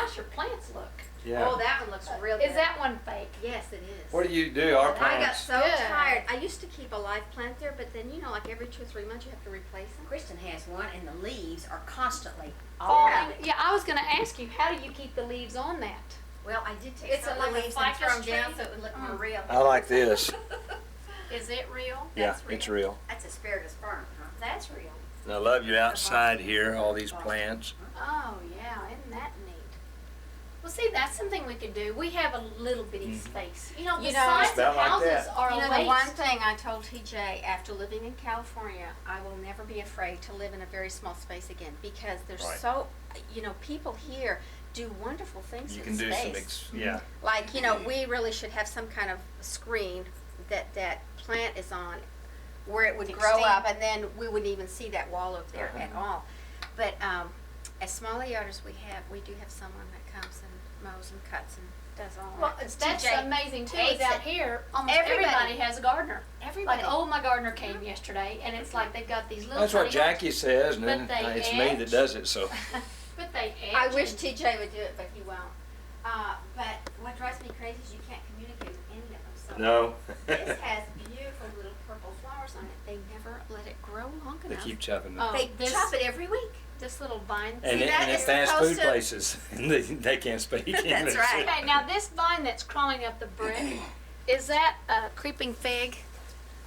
nice your plants look. Yeah. Oh, that one looks real good. Is that one fake? Yes, it is. What do you do? Our I got plants. so Good. tired. I used to keep a live plant there, but then, you know, like every 2 or 3 months you have to replace them. Kristen has one, and the leaves are constantly Falling. all Yeah, I was gonna ask you, how do you keep the leaves on that? Well, I did take It's some like of a the leaves and ficus throw them down tree? so it would look more real. I like this. Is it real? Yeah, That's real. it's real. That's asparagus fern, huh? That's real. And I love you outside here, all these plants. Oh, yeah, isn't that neat? Well, see, that's something we could do. We have a little bitty space. You know, the You know, size it's of about like houses that. are You a know, the one waste. thing I told TJ after living in California, I will never be afraid to live in a very small space again because there's Right. so, you know, people here do wonderful things You with can do space. some, yeah. Like, you know, we really should have some kind of screen that plant is on where it would grow Extend. up and then we wouldn't even see that wall over there Uh-huh. at all. But as small a yard as we do have someone that comes and mows and cuts and does all Well, that. 'Cause that's TJ amazing too. hates Is out it. here, almost Everybody. everybody has a gardener. Everybody. Like, oh, my gardener came yesterday, and it's like they've got these little. That's what tiny yards, Jackie says, and then But they it's me that edge. does it, so. But they edge. I wish and- TJ would do it, but he won't. But what drives me crazy is you can't communicate with any of them. So No. this has beautiful little purple flowers on it. They never let it grow long They enough. keep chopping it. Oh, They this- chop it every week. This little vine. And, See, that and at is fast supposed food to- places, they can't speak English. right. Okay, now this vine that's crawling up the brick, is that a creeping fig?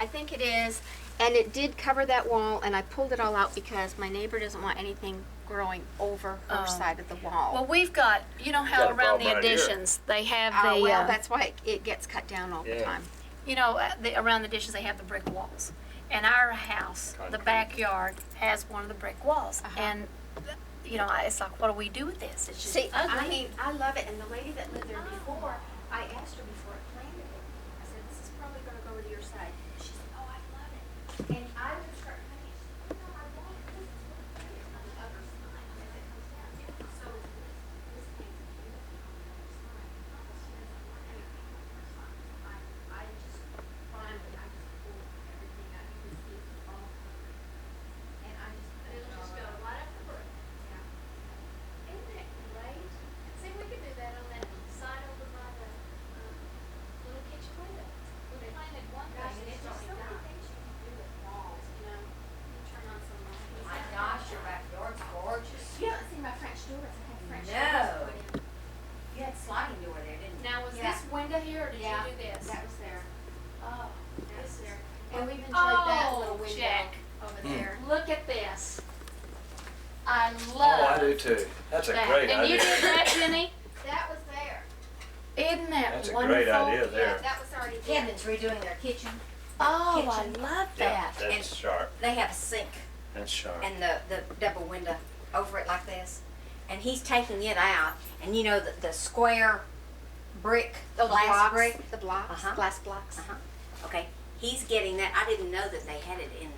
I think it is. And it did cover that wall, and I pulled it all out because my neighbor doesn't want anything growing over her Oh. side of the wall. Well, we've got, you know Got how a around the problem right here. additions, they have Oh, the, well, that's why it gets cut down all the Yeah. time. you know, around the additions, they have the brick walls. And our house, the Concrete. backyard, has one of the brick walls. Uh-huh. And, you know, it's like, what do we do with this? It's just See, ugly. I mean, I love it. And the lady that lived there before, I asked her before I planted it. I said, this is probably going to go to your side. She said, oh, I love it. And I would start planting it. She said, oh, no, I want it. This is what it is on the other side as it comes down. So this thing's beautiful on the other side. She doesn't want anything on her side. I just find that I just pull everything out. You can see it's all covered. And I just put it It'll just go right up the brick. Yeah. Isn't that great? See, we could do that on that side over by the little kitchen window. We planted one Gosh, thing and there's it's just so already many done. things you can do with walls, you know. You turn on some lights. My gosh, your backyard's gorgeous. You haven't seen my French doors. I had French No. doors put in. You had sliding door there, didn't you? Now, was Yeah. this window here or did Yeah, you do this? that was there. Oh, That was this there. is. And we've enjoyed that Oh, little window Jack. over there. Look at this. I Oh, love I do too. That's a that. great And you idea. did that, Ginny? That was there. Isn't that That's a wonderful? great idea Yeah, there. that was already there. Kevin's redoing their kitchen. Oh, I Kitchen. love Yeah, that. that's sharp. They have a sink That's sharp. and the double window over it like this. And he's taking it out. And you know the square brick, Oh, the glass blocks. brick? The blocks, Uh-huh. glass blocks. Uh-huh. Okay, he's getting that. I didn't know that they had it in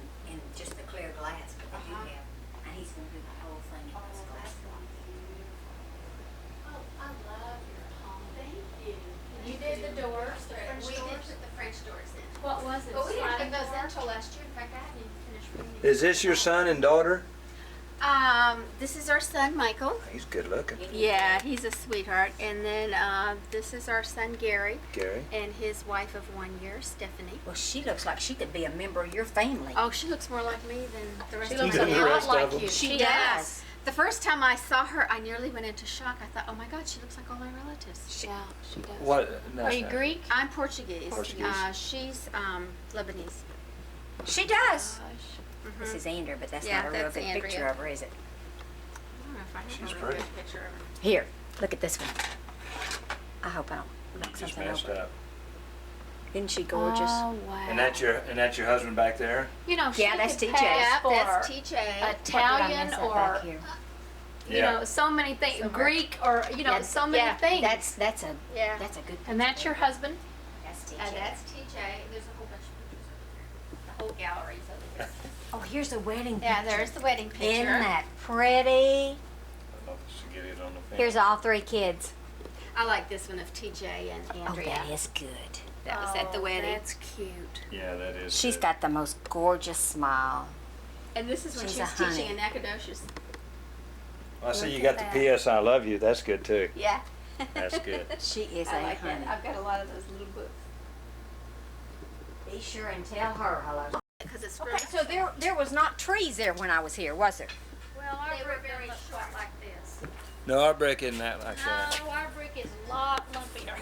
just the clear glass, but they do Uh-huh. have. And he's going to do the whole thing in this glass block. Oh, I love your home. Thank you. You did the doors, the French We did doors. put the French doors in. What was it? But we didn't Sliding put those door? in until last year. In fact, I haven't even finished reading. Is this your son and daughter? This is our son, Michael. He's good looking. Yeah, he's a sweetheart. And then this is our son, Gary, Gary. and his wife of 1 year, Stephanie. Well, she looks like she could be a member of your family. Oh, she looks more like me than the rest She of looks them. a The lot rest of like them. you. She does. does. The first time I saw her, I nearly went into shock. I thought, oh my God, she looks like all my relatives. Yeah, she does. What? No, Are you sorry. Greek? I'm Portuguese. Portuguese. She's Lebanese. She does. Gosh. This is Andrew, but that's Yeah, not a real that's good picture Andrea. of her, is it? I don't know if I have She's a real pretty. good picture of her. Here, look at this one. I hope I don't knock Just something messed over. up. Isn't she gorgeous? Oh, wow. And that's your husband back there? You know, Yeah, she that's could TJ. pass Yeah, for that's TJ. Italian Back or, here. you know, so many things, Somewhere. Greek or, you know, so many yeah, things. That's a Yeah. that's a good. And that's your husband? That's TJ. That's TJ. There's a whole bunch of pictures over there. The whole gallery's over there. Oh, here's the wedding picture. Yeah, there's the wedding picture. Isn't that pretty? I don't know if she get it on the thing. Here's all three kids. I like this one of TJ and Andrea. Oh, that is good. That was at the wedding. That's cute. Yeah, that is. She's good. got the most gorgeous smile. And this is when She's she was a teaching honey. in Nacogdoches. I see you Look got at the P.S. I love you. That's good too. Yeah. That's good. She is I a like honey. that. I've got a lot of those little books. Be sure and tell her hello. Because it's Okay, so there was not trees there when I was here, was there? Well, our They were brick very doesn't look short. quite like this. No, our brick isn't that like that. No, our brick is a lot lumpier.